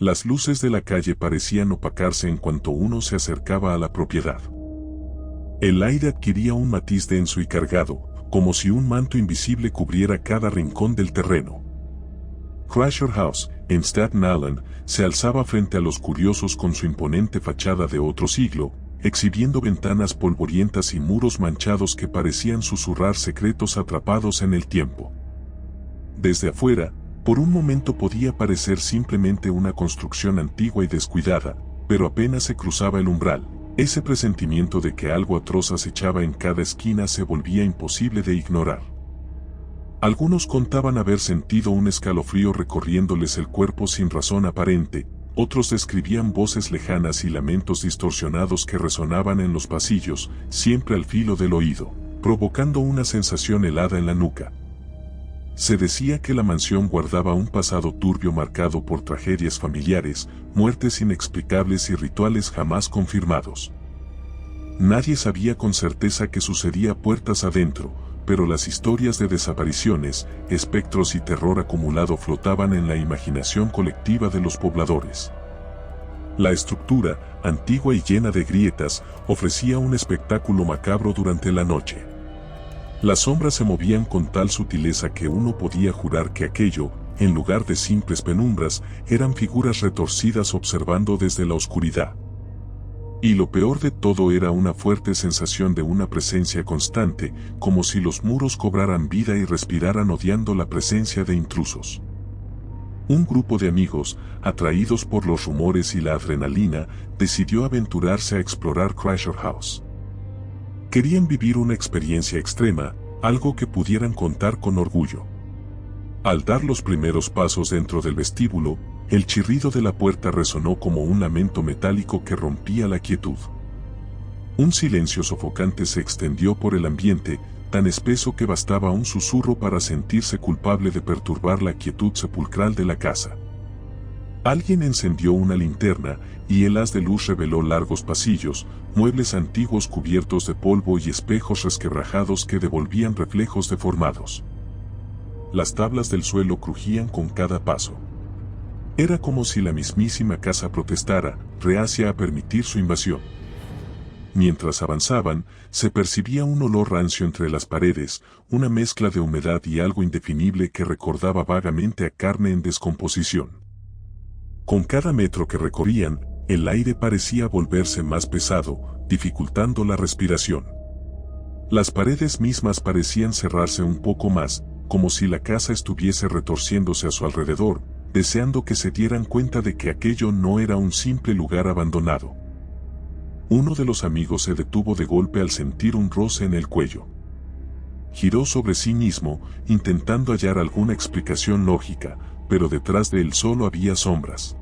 Las luces de la calle parecían opacarse en cuanto uno se acercaba a la propiedad. El aire adquiría un matiz denso y cargado, como si un manto invisible cubriera cada rincón del terreno. Crasher House, en Staten Island, se alzaba frente a los curiosos con su imponente fachada de otro siglo, exhibiendo ventanas polvorientas y muros manchados que parecían susurrar secretos atrapados en el tiempo. Desde afuera, por un momento podía parecer simplemente una construcción antigua y descuidada, pero apenas se cruzaba el umbral, ese presentimiento de que algo atroz acechaba en cada esquina se volvía imposible de ignorar. Algunos contaban haber sentido un escalofrío recorriéndoles el cuerpo sin razón aparente, otros describían voces lejanas y lamentos distorsionados que resonaban en los pasillos, siempre al filo del oído, provocando una sensación helada en la nuca. Se decía que la mansión guardaba un pasado turbio marcado por tragedias familiares, muertes inexplicables y rituales jamás confirmados. Nadie sabía con certeza qué sucedía puertas adentro, pero las historias de desapariciones, espectros y terror acumulado flotaban en la imaginación colectiva de los pobladores. La estructura, antigua y llena de grietas, ofrecía un espectáculo macabro durante la noche. Las sombras se movían con tal sutileza que uno podía jurar que aquello, en lugar de simples penumbras, eran figuras retorcidas observando desde la oscuridad. Y lo peor de todo era una fuerte sensación de una presencia constante, como si los muros cobraran vida y respiraran odiando la presencia de intrusos. Un grupo de amigos, atraídos por los rumores y la adrenalina, decidió aventurarse a explorar Crasher House. Querían vivir una experiencia extrema, algo que pudieran contar con orgullo. Al dar los primeros pasos dentro del vestíbulo, el chirrido de la puerta resonó como un lamento metálico que rompía la quietud. Un silencio sofocante se extendió por el ambiente, tan espeso que bastaba un susurro para sentirse culpable de perturbar la quietud sepulcral de la casa. Alguien encendió una linterna, y el haz de luz reveló largos pasillos, muebles antiguos cubiertos de polvo y espejos resquebrajados que devolvían reflejos deformados. Las tablas del suelo crujían con cada paso. Era como si la mismísima casa protestara, reacia a permitir su invasión. Mientras avanzaban, se percibía un olor rancio entre las paredes, una mezcla de humedad y algo indefinible que recordaba vagamente a carne en descomposición. Con cada metro que recorrían, el aire parecía volverse más pesado, dificultando la respiración. Las paredes mismas parecían cerrarse un poco más, como si la casa estuviese retorciéndose a su alrededor, deseando que se dieran cuenta de que aquello no era un simple lugar abandonado. Uno de los amigos se detuvo de golpe al sentir un roce en el cuello. Giró sobre sí mismo, intentando hallar alguna explicación lógica, pero detrás de él solo había sombras.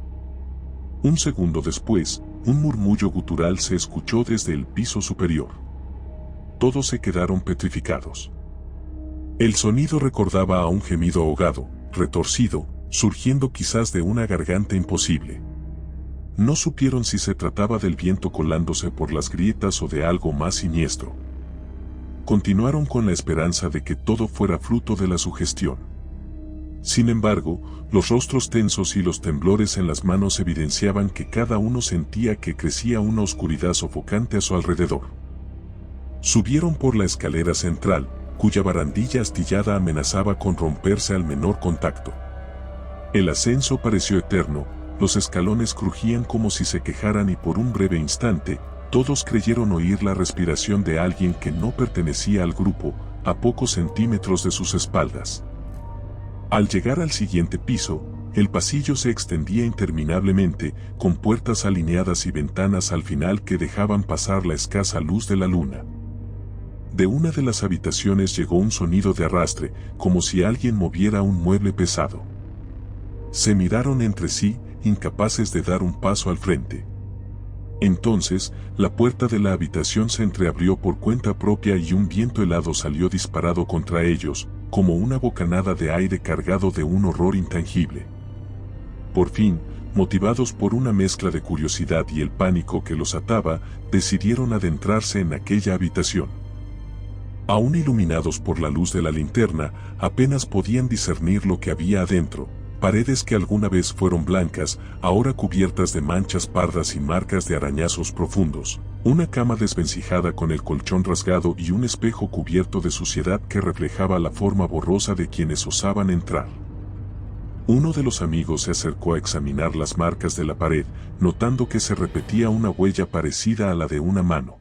Un segundo después, un murmullo gutural se escuchó desde el piso superior. Todos se quedaron petrificados. El sonido recordaba a un gemido ahogado, retorcido, surgiendo quizás de una garganta imposible. No supieron si se trataba del viento colándose por las grietas o de algo más siniestro. Continuaron con la esperanza de que todo fuera fruto de la sugestión. Sin embargo, los rostros tensos y los temblores en las manos evidenciaban que cada uno sentía que crecía una oscuridad sofocante a su alrededor. Subieron por la escalera central, cuya barandilla astillada amenazaba con romperse al menor contacto. El ascenso pareció eterno, los escalones crujían como si se quejaran y por un breve instante, todos creyeron oír la respiración de alguien que no pertenecía al grupo, a pocos centímetros de sus espaldas. Al llegar al siguiente piso, el pasillo se extendía interminablemente, con puertas alineadas y ventanas al final que dejaban pasar la escasa luz de la luna. De una de las habitaciones llegó un sonido de arrastre, como si alguien moviera un mueble pesado. Se miraron entre sí, incapaces de dar un paso al frente. Entonces, la puerta de la habitación se entreabrió por cuenta propia y un viento helado salió disparado contra ellos, como una bocanada de aire cargado de un horror intangible. Por fin, motivados por una mezcla de curiosidad y el pánico que los ataba, decidieron adentrarse en aquella habitación. Aún iluminados por la luz de la linterna, apenas podían discernir lo que había adentro, paredes que alguna vez fueron blancas, ahora cubiertas de manchas pardas y marcas de arañazos profundos, una cama desvencijada con el colchón rasgado y un espejo cubierto de suciedad que reflejaba la forma borrosa de quienes osaban entrar. Uno de los amigos se acercó a examinar las marcas de la pared, notando que se repetía una huella parecida a la de una mano.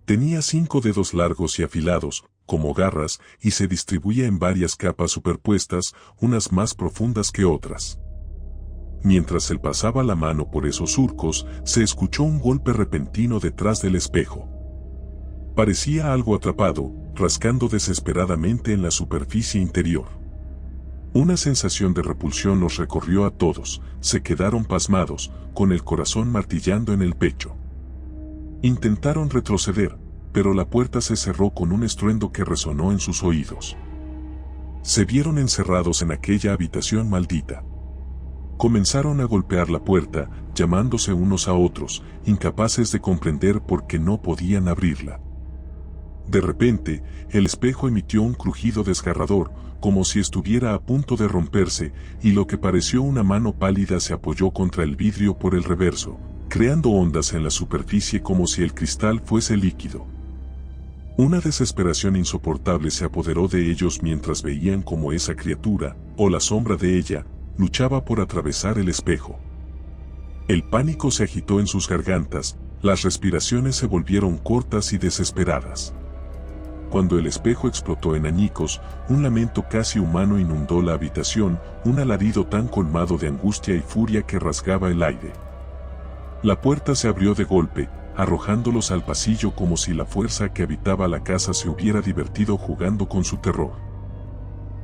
Tenía 5 dedos largos y afilados, como garras, y se distribuía en varias capas superpuestas, unas más profundas que otras. Mientras él pasaba la mano por esos surcos, se escuchó un golpe repentino detrás del espejo. Parecía algo atrapado, rascando desesperadamente en la superficie interior. Una sensación de repulsión los recorrió a todos, se quedaron pasmados, con el corazón martillando en el pecho. Intentaron retroceder, pero la puerta se cerró con un estruendo que resonó en sus oídos. Se vieron encerrados en aquella habitación maldita. Comenzaron a golpear la puerta, llamándose unos a otros, incapaces de comprender por qué no podían abrirla. De repente, el espejo emitió un crujido desgarrador, como si estuviera a punto de romperse, y lo que pareció una mano pálida se apoyó contra el vidrio por el reverso, creando ondas en la superficie como si el cristal fuese líquido. Una desesperación insoportable se apoderó de ellos mientras veían cómo esa criatura, o la sombra de ella, luchaba por atravesar el espejo. El pánico se agitó en sus gargantas, las respiraciones se volvieron cortas y desesperadas. Cuando el espejo explotó en añicos, un lamento casi humano inundó la habitación, un alarido tan colmado de angustia y furia que rasgaba el aire. La puerta se abrió de golpe, arrojándolos al pasillo como si la fuerza que habitaba la casa se hubiera divertido jugando con su terror.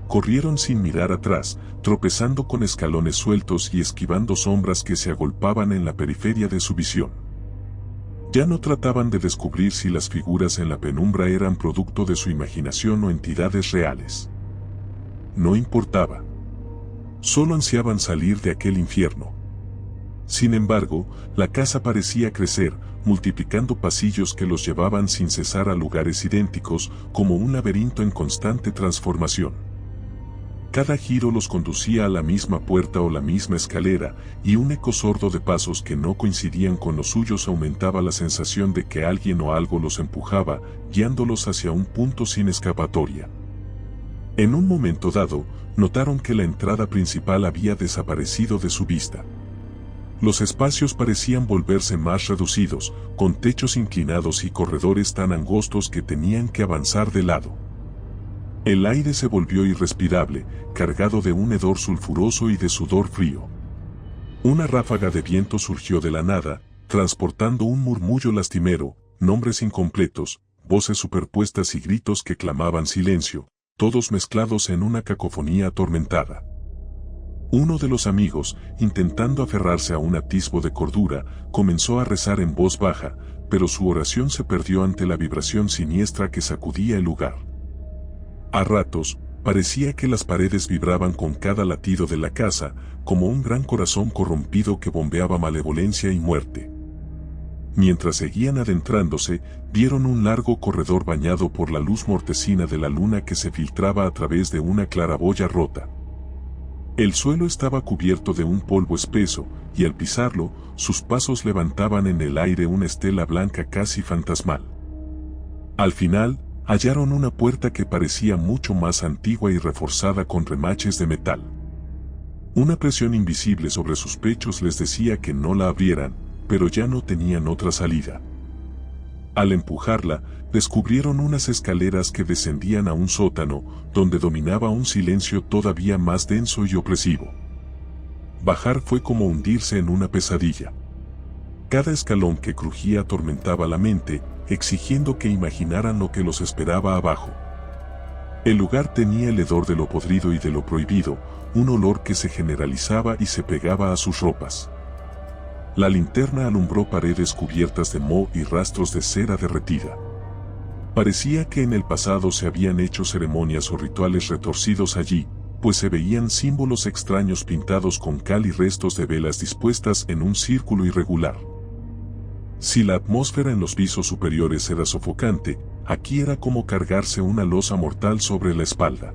Corrieron sin mirar atrás, tropezando con escalones sueltos y esquivando sombras que se agolpaban en la periferia de su visión. Ya no trataban de descubrir si las figuras en la penumbra eran producto de su imaginación o entidades reales. No importaba. Solo ansiaban salir de aquel infierno. Sin embargo, la casa parecía crecer, multiplicando pasillos que los llevaban sin cesar a lugares idénticos, como un laberinto en constante transformación. Cada giro los conducía a la misma puerta o la misma escalera, y un eco sordo de pasos que no coincidían con los suyos aumentaba la sensación de que alguien o algo los empujaba, guiándolos hacia un punto sin escapatoria. En un momento dado, notaron que la entrada principal había desaparecido de su vista. Los espacios parecían volverse más reducidos, con techos inclinados y corredores tan angostos que tenían que avanzar de lado. El aire se volvió irrespirable, cargado de un hedor sulfuroso y de sudor frío. Una ráfaga de viento surgió de la nada, transportando un murmullo lastimero, nombres incompletos, voces superpuestas y gritos que clamaban silencio, todos mezclados en una cacofonía atormentada. Uno de los amigos, intentando aferrarse a un atisbo de cordura, comenzó a rezar en voz baja, pero su oración se perdió ante la vibración siniestra que sacudía el lugar. A ratos, parecía que las paredes vibraban con cada latido de la casa, como un gran corazón corrompido que bombeaba malevolencia y muerte. Mientras seguían adentrándose, vieron un largo corredor bañado por la luz mortecina de la luna que se filtraba a través de una claraboya rota. El suelo estaba cubierto de un polvo espeso, y al pisarlo, sus pasos levantaban en el aire una estela blanca casi fantasmal. Al final, hallaron una puerta que parecía mucho más antigua y reforzada con remaches de metal. Una presión invisible sobre sus pechos les decía que no la abrieran, pero ya no tenían otra salida. Al empujarla, descubrieron unas escaleras que descendían a un sótano, donde dominaba un silencio todavía más denso y opresivo. Bajar fue como hundirse en una pesadilla. Cada escalón que crujía atormentaba la mente, exigiendo que imaginaran lo que los esperaba abajo. El lugar tenía el hedor de lo podrido y de lo prohibido, un olor que se generalizaba y se pegaba a sus ropas. La linterna alumbró paredes cubiertas de moho y rastros de cera derretida. Parecía que en el pasado se habían hecho ceremonias o rituales retorcidos allí, pues se veían símbolos extraños pintados con cal y restos de velas dispuestas en un círculo irregular. Si la atmósfera en los pisos superiores era sofocante, aquí era como cargarse una losa mortal sobre la espalda.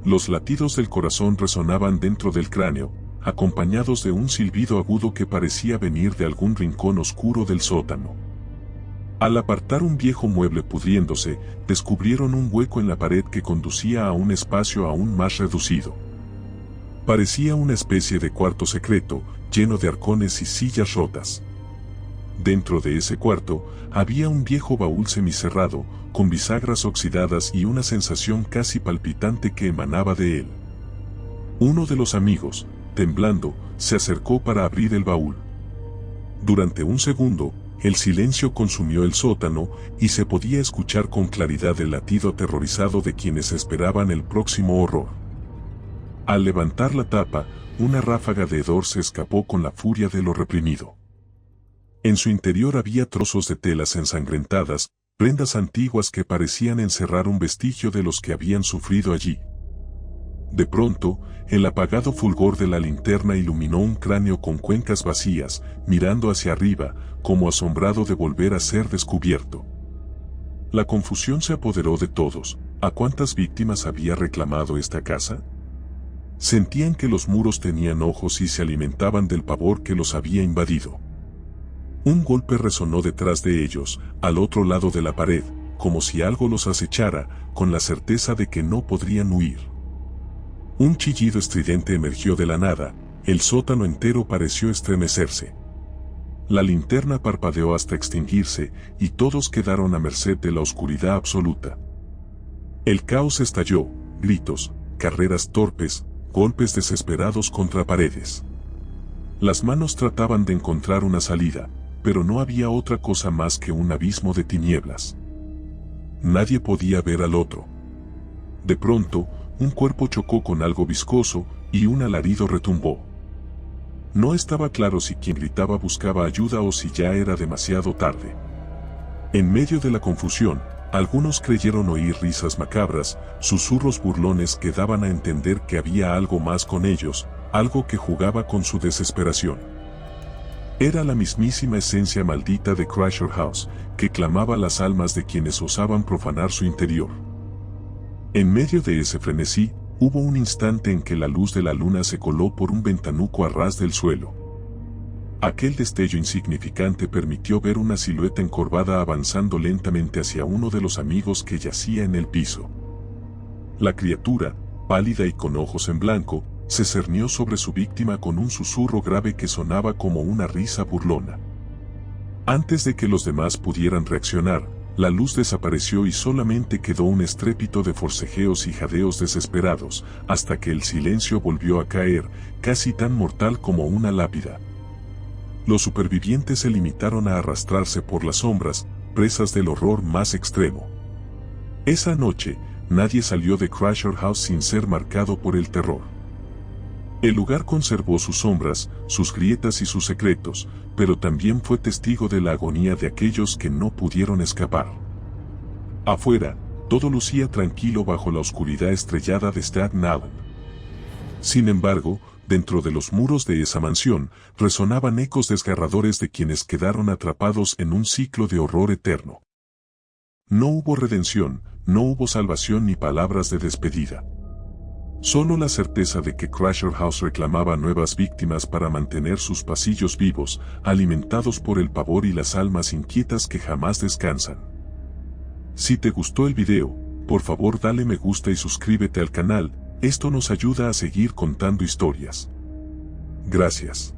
Los latidos del corazón resonaban dentro del cráneo, acompañados de un silbido agudo que parecía venir de algún rincón oscuro del sótano. Al apartar un viejo mueble pudriéndose, descubrieron un hueco en la pared que conducía a un espacio aún más reducido. Parecía una especie de cuarto secreto, lleno de arcones y sillas rotas. Dentro de ese cuarto, había un viejo baúl semicerrado, con bisagras oxidadas y una sensación casi palpitante que emanaba de él. Uno de los amigos, temblando, se acercó para abrir el baúl. Durante un segundo, el silencio consumió el sótano y se podía escuchar con claridad el latido aterrorizado de quienes esperaban el próximo horror. Al levantar la tapa, una ráfaga de hedor se escapó con la furia de lo reprimido. En su interior había trozos de telas ensangrentadas, prendas antiguas que parecían encerrar un vestigio de los que habían sufrido allí. De pronto, el apagado fulgor de la linterna iluminó un cráneo con cuencas vacías, mirando hacia arriba, como asombrado de volver a ser descubierto. La confusión se apoderó de todos. ¿A cuántas víctimas había reclamado esta casa? Sentían que los muros tenían ojos y se alimentaban del pavor que los había invadido. Un golpe resonó detrás de ellos, al otro lado de la pared, como si algo los acechara, con la certeza de que no podrían huir. Un chillido estridente emergió de la nada, el sótano entero pareció estremecerse. La linterna parpadeó hasta extinguirse, y todos quedaron a merced de la oscuridad absoluta. El caos estalló, gritos, carreras torpes, golpes desesperados contra paredes. Las manos trataban de encontrar una salida, pero no había otra cosa más que un abismo de tinieblas. Nadie podía ver al otro. De pronto, un cuerpo chocó con algo viscoso, y un alarido retumbó. No estaba claro si quien gritaba buscaba ayuda o si ya era demasiado tarde. En medio de la confusión, algunos creyeron oír risas macabras, susurros burlones que daban a entender que había algo más con ellos, algo que jugaba con su desesperación. Era la mismísima esencia maldita de Crusher House, que clamaba las almas de quienes osaban profanar su interior. En medio de ese frenesí, hubo un instante en que la luz de la luna se coló por un ventanuco a ras del suelo. Aquel destello insignificante permitió ver una silueta encorvada avanzando lentamente hacia uno de los amigos que yacía en el piso. La criatura, pálida y con ojos en blanco, se cernió sobre su víctima con un susurro grave que sonaba como una risa burlona. Antes de que los demás pudieran reaccionar, la luz desapareció y solamente quedó un estrépito de forcejeos y jadeos desesperados, hasta que el silencio volvió a caer, casi tan mortal como una lápida. Los supervivientes se limitaron a arrastrarse por las sombras, presas del horror más extremo. Esa noche, nadie salió de Crusher House sin ser marcado por el terror. El lugar conservó sus sombras, sus grietas y sus secretos, pero también fue testigo de la agonía de aquellos que no pudieron escapar. Afuera, todo lucía tranquilo bajo la oscuridad estrellada de Staten Island. Sin embargo, dentro de los muros de esa mansión, resonaban ecos desgarradores de quienes quedaron atrapados en un ciclo de horror eterno. No hubo redención, no hubo salvación ni palabras de despedida. Solo la certeza de que Crusher House reclamaba nuevas víctimas para mantener sus pasillos vivos, alimentados por el pavor y las almas inquietas que jamás descansan. Si te gustó el video, por favor dale me gusta y suscríbete al canal, esto nos ayuda a seguir contando historias. Gracias.